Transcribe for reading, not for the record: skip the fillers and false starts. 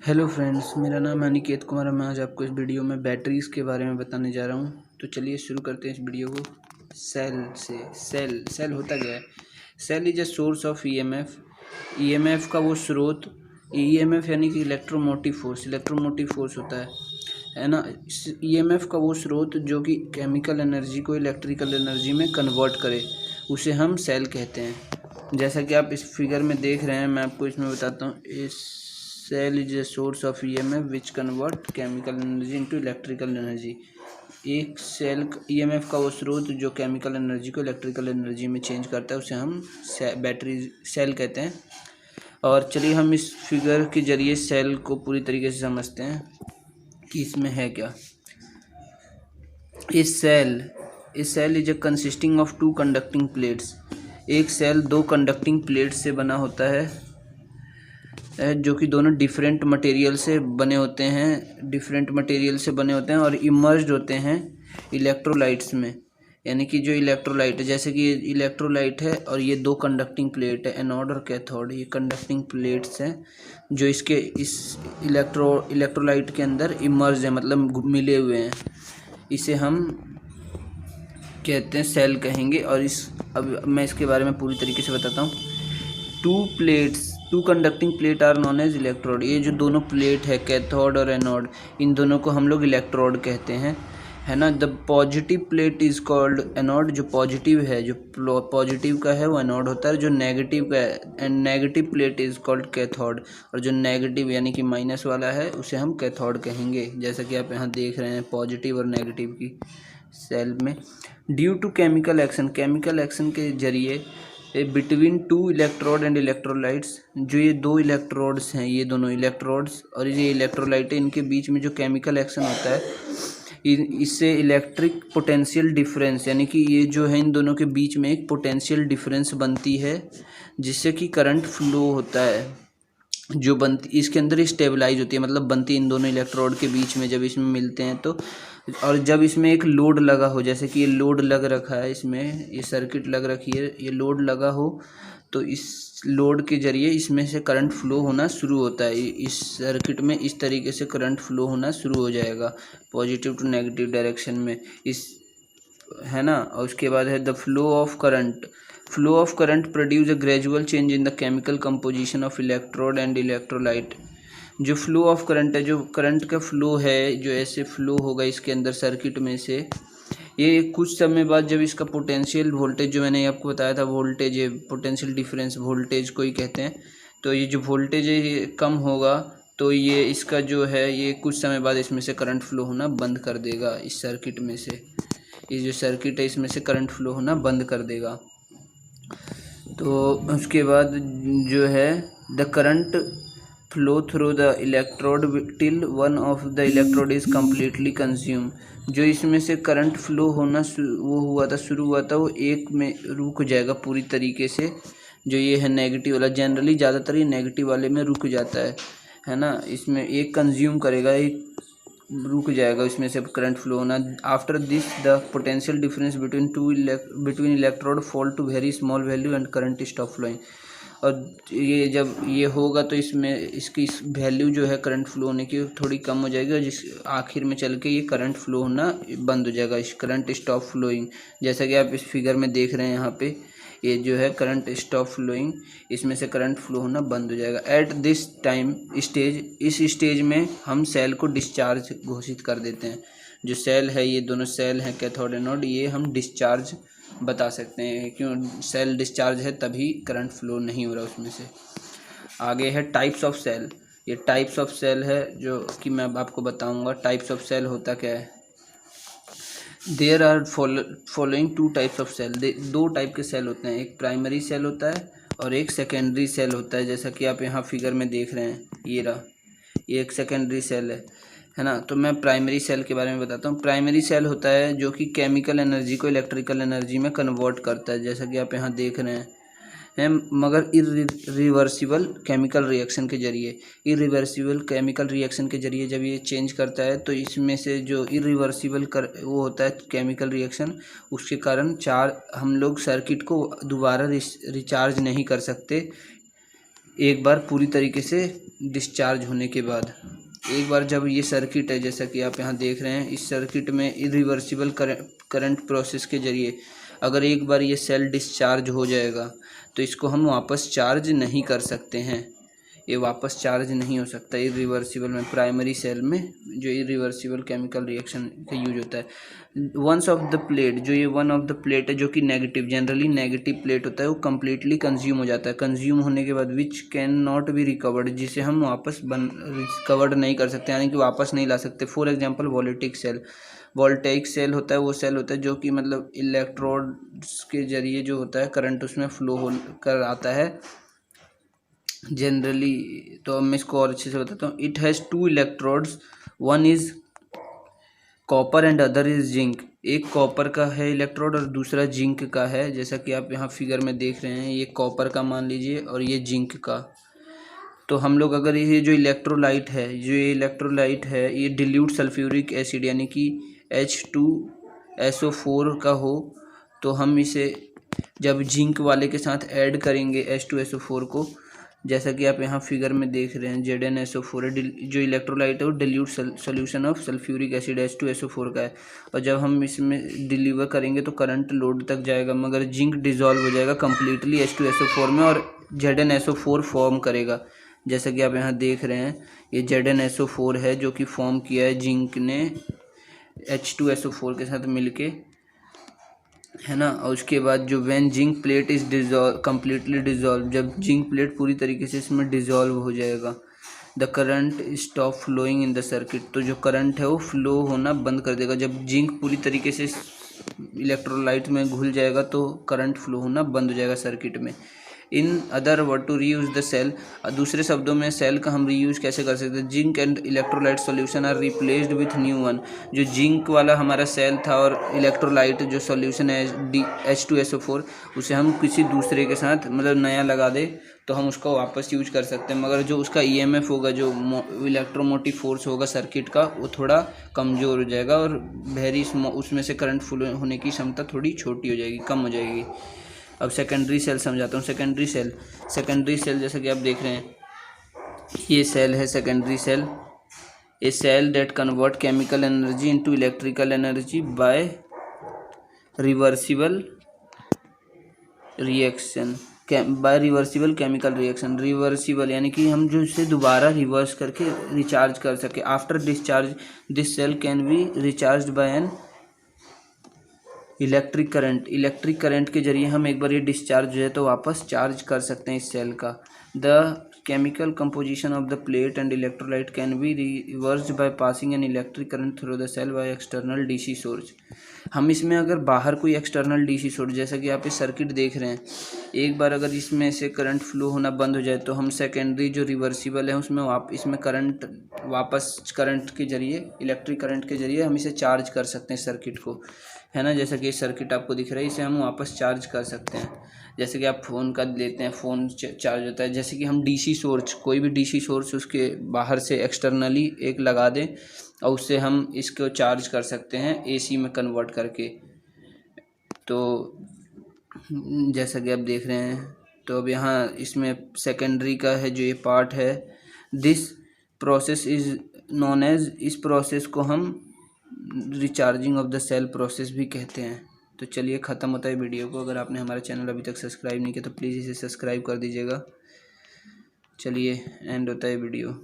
Hello friends, मेरा नाम है अनिकेत कुमार। मैं आज आपको इस वीडियो में बैटरीज़ के बारे में बताने जा रहा हूँ। तो चलिए शुरू करते हैं इस वीडियो को। सेल से सेल होता क्या है? Cell is a source of EMF. EMF का वो स्रोत, ईएमएफ यानी कि इलेक्ट्रोमोटिव फोर्स होता है ना। ईएमएफ का वो स्रोत जो कि केमिकल एनर्जी को इलेक्ट्रिकल एनर्जी में कन्वर्ट करे, उसे हम सेल कहते हैं। जैसा कि आप इस फिगर में देख रहे हैं, मैं आपको इसमें बताता हूँ। इस cell is a source of EMF which convert chemical energy into electrical energy. एक सेल ईएमएफ का वो स्रोत जो केमिकल एनर्जी को इलेक्ट्रिकल एनर्जी में चेंज करता है, उसे हम बैटरी सेल कहते हैं। और चलिए हम इस फिगर के जरिए सेल को पूरी तरीके से समझते हैं कि इसमें है क्या। इस cell is a consisting of two conducting plates. एक सेल दो कंडक्टिंग प्लेट से बना होता है, जो कि दोनों डिफरेंट मटेरियल से बने होते हैं और इमर्ज्ड होते हैं इलेक्ट्रोलाइट्स में। यानी कि जो इलेक्ट्रोलाइट है, जैसे कि ये इलेक्ट्रोलाइट है और ये दो कंडक्टिंग प्लेट है, एनोड और कैथोड। ये कंडक्टिंग प्लेट्स हैं जो इस इलेक्ट्रोलाइट के अंदर इमर्ज है, मतलब मिले हुए हैं। इसे हम कहते हैं सेल कहेंगे। और अब मैं इसके बारे में पूरी तरीके से बताता हूँ। Two conducting plate are known as electrode. ये जो दोनों प्लेट है, कैथोड और एनोड, इन दोनों को हम लोग इलेक्ट्रोड कहते हैं, है ना। The positive plate is called anode. जो पॉजिटिव है, जो पॉजिटिव का है, वो एनोड होता है। जो नेगेटिव का है, and negative plate is called cathode. और जो नेगेटिव यानी कि माइनस वाला है, उसे हम कैथोड कहेंगे। जैसा कि आप यहाँ देख रहे हैं पॉजिटिव और नेगेटिव की सेल में। ड्यू टू केमिकल एक्शन के जरिए between two electrode and electrolytes, जो ये दो इलेक्ट्रोड्स हैं, ये दोनों इलेक्ट्रोड्स और ये इलेक्ट्रोलाइट है, इनके बीच में जो केमिकल एक्शन होता है, इससे इलेक्ट्रिक पोटेंशियल डिफरेंस, यानी कि ये जो है इन दोनों के बीच में एक पोटेंशियल डिफरेंस बनती है, जिससे कि करंट फ्लो होता है। जो बनती इसके अंदर स्टेबलाइज होती है, मतलब बनती इन दोनों इलेक्ट्रोड के बीच में जब इसमें मिलते हैं तो। और जब इसमें एक लोड लगा हो, जैसे कि ये लोड लग रखा है, इसमें ये सर्किट लग रखी है, ये लोड लगा हो, तो इस लोड के जरिए इसमें से करंट फ्लो होना शुरू होता है। इस सर्किट में इस तरीके से करंट फ्लो होना शुरू हो जाएगा, पॉजिटिव टू नेगेटिव डायरेक्शन में, इस है ना। और उसके बाद है the flow of current produce a gradual change in the chemical composition of electrode and electrolyte. जो फ्लो ऑफ करंट है, जो करंट का फ्लो है, जो ऐसे फ्लो होगा इसके अंदर सर्किट में से, ये कुछ समय बाद जब इसका पोटेंशियल वोल्टेज, जो मैंने आपको बताया था वोल्टेज, ये पोटेंशियल डिफरेंस वोल्टेज को ही कहते हैं, तो ये जो वोल्टेज है ये कम होगा, तो ये इसका जो है, ये कुछ समय बाद इसमें से करंट फ्लो होना बंद कर देगा। इस सर्किट में से, ये जो सर्किट है, इसमें से करंट फ्लो होना बंद कर देगा। तो उसके बाद जो है the current flow through the electrode till one of the electrode is completely consume. जो इसमें से करंट फ्लो होना शुरू हुआ था, वो एक में रुक जाएगा पूरी तरीके से। जो ये है नेगेटिव वाला, जनरली ज़्यादातर ये नेगेटिव वाले में रुक जाता है ना। इसमें एक कंज्यूम करेगा, एक रुक जाएगा इसमें से करंट फ्लो होना। After this the potential difference between electrode fall to very small value and current stop flowing. और ये जब ये होगा तो इसमें इसकी वैल्यू जो है करंट फ्लो होने की थोड़ी कम हो जाएगी, और जिस आखिर में चल के ये करंट फ्लो होना बंद हो जाएगा, इस करंट स्टॉप फ्लोइंग। जैसा कि आप इस फिगर में देख रहे हैं, यहाँ पे ये जो है करंट स्टॉप फ्लोइंग, इसमें से करंट फ्लो होना बंद हो जाएगा। एट दिस टाइम इस स्टेज में हम सेल को डिस्चार्ज घोषित कर देते हैं। जो सेल है, ये दोनों सेल हैं कैथोड एनोड, ये हम डिस्चार्ज बता सकते हैं। क्यों सेल डिस्चार्ज है, तभी करंट फ्लो नहीं हो रहा उसमें से। आगे है टाइप्स ऑफ सेल। ये टाइप्स ऑफ सेल है जो कि मैं अब आपको बताऊंगा। टाइप्स ऑफ सेल होता क्या है। There are following two types of cell. दो टाइप के सेल होते हैं, एक प्राइमरी सेल होता है और एक सेकेंडरी सेल होता है। जैसा कि आप यहाँ फिगर में देख रहे हैं, ये रहा, ये एक सेकेंडरी सेल है ना। तो मैं प्राइमरी सेल के बारे में बताता हूँ। प्राइमरी सेल होता है जो कि केमिकल एनर्जी को इलेक्ट्रिकल एनर्जी में कन्वर्ट करता है, जैसा कि आप यहाँ देख रहे हैं, मगर इरिवर्सिबल केमिकल रिएक्शन के जरिए। इरिवर्सिबल केमिकल रिएक्शन के जरिए जब ये चेंज करता है, तो इसमें से जो इरिवर्सिबल वो होता है केमिकल रिएक्शन, उसके कारण हम लोग सर्किट को दोबारा रिचार्ज नहीं कर सकते। एक बार पूरी तरीके से डिस्चार्ज होने के बाद, एक बार जब ये सर्किट है जैसा कि आप यहाँ देख रहे हैं, इस सर्किट में इरिवर्सिबल करंट प्रोसेस के जरिए अगर एक बार ये सेल डिस्चार्ज हो जाएगा तो इसको हम वापस चार्ज नहीं कर सकते हैं, ये वापस चार्ज नहीं हो सकता इरिवर्सिबल में, प्राइमरी सेल में जो इरिवर्सिबल केमिकल रिएक्शन का यूज होता है। वंस ऑफ द प्लेट, जो ये वन ऑफ द प्लेट है जो कि नेगेटिव, जनरली नेगेटिव प्लेट होता है, वो कम्प्लीटली कंज्यूम हो जाता है। कंज्यूम होने के बाद which can not be recovered, जिसे हम वापस रिकवर्ड नहीं कर सकते, यानी कि वापस नहीं ला सकते। For example voltaic cell, voltaic cell होता है वो सेल होता है जो कि मतलब इलेक्ट्रोड्स के जरिए जो होता है करंट उसमें फ्लो हो कर आता है जनरली। तो मैं इसको और अच्छे से बताता हूँ। It has two electrodes, one is copper and other is zinc. एक कॉपर का है इलेक्ट्रोड और दूसरा जिंक का है, जैसा कि आप यहाँ फिगर में देख रहे हैं, ये कॉपर का मान लीजिए और ये जिंक का। तो हम लोग अगर ये जो इलेक्ट्रोलाइट है, ये डिल्यूट सल्फ्यूरिक एसिड यानी कि H2SO4 का हो, तो हम इसे जब जिंक वाले के साथ ऐड करेंगे H2SO4 को, जैसा कि आप यहाँ फिगर में देख रहे हैं, ZnSO4 है, जो इलेक्ट्रोलाइट है वो dilute solution of sulphuric acid H2SO4 का है। और जब हम इसमें डिलीवर करेंगे तो करंट लोड तक जाएगा, मगर जिंक डिजॉल्व हो जाएगा कम्प्लीटली H2SO4 में और ZnSO4 फॉर्म करेगा। जैसा कि आप यहाँ देख रहे हैं, ये ZnSO4 है जो कि फॉर्म किया है जिंक ने H2SO4 के साथ मिलके, है ना। और उसके बाद जो when zinc plate is dissolve completely dissolve, जब जिंक प्लेट पूरी तरीके से इसमें डिजॉल्व हो जाएगा, the current stop flowing in the circuit, तो जो करंट है वो फ्लो होना बंद कर देगा। जब जिंक पूरी तरीके से इलेक्ट्रोलाइट में घुल जाएगा तो करंट फ्लो होना बंद हो जाएगा सर्किट में। In other word to reuse the cell, दूसरे शब्दों में सेल का हम रीयूज कैसे कर सकते हैं। Zinc and electrolyte solution are replaced with new one, जो जिंक वाला हमारा सेल था और इलेक्ट्रोलाइट जो सॉल्यूशन है H2SO4, उसे हम किसी दूसरे के साथ मतलब नया लगा दे तो हम उसको वापस यूज कर सकते हैं, मगर जो उसका EMF होगा, जो इलेक्ट्रोमोटिव फोर्स होगा सर्किट का, वो थोड़ा कमज़ोर हो जाएगा और वेरी उसमें से करंट फ्लो होने की क्षमता थोड़ी छोटी हो जाएगी, कम हो जाएगी। अब सेकेंडरी सेल समझाता हूँ। सेकेंडरी सेल जैसा कि आप देख रहे हैं, ये सेल है secondary cell, a cell that convert chemical energy into electrical energy by reversible reaction, by reversible chemical reaction. Reversible यानी कि हम जो इसे दोबारा रिवर्स करके रिचार्ज कर सके। After discharge this cell can be recharge by an electric current के जरिए हम एक बार ये डिस्चार्ज हो जाए तो वापस चार्ज कर सकते हैं इस सेल का। The chemical composition of the plate and electrolyte can be reversed by passing an electric current through the cell by external DC source. हम इसमें अगर बाहर कोई एक्सटर्नल DC सोर्स, जैसा कि आप ये सर्किट देख रहे हैं, एक बार अगर इसमें से करंट फ्लो होना बंद हो जाए तो हम सेकेंडरी जो रिवर्सिबल है उसमें इसमें करंट वापस करंट के जरिए, इलेक्ट्रिक करंट के जरिए हम इसे चार्ज कर सकते हैं सर्किट को, है ना। जैसा कि सर्किट आपको दिख रहा है, इसे हम वापस चार्ज कर सकते हैं। जैसे कि आप फ़ोन का लेते हैं, फ़ोन चार्ज होता है, जैसे कि हम DC सोर्स, कोई भी DC सोर्स उसके बाहर से एक्सटर्नली एक लगा दें और उससे हम इसको चार्ज कर सकते हैं AC में कन्वर्ट करके। तो जैसा कि आप देख रहे हैं, तो अब यहाँ इसमें सेकेंडरी का है जो ये पार्ट है, this process is known as, इस प्रोसेस को हम recharging of the cell process भी कहते हैं। तो चलिए ख़त्म होता है वीडियो को। अगर आपने हमारा चैनल अभी तक सब्सक्राइब नहीं किया तो प्लीज़ इसे सब्सक्राइब कर दीजिएगा। चलिए एंड होता है वीडियो।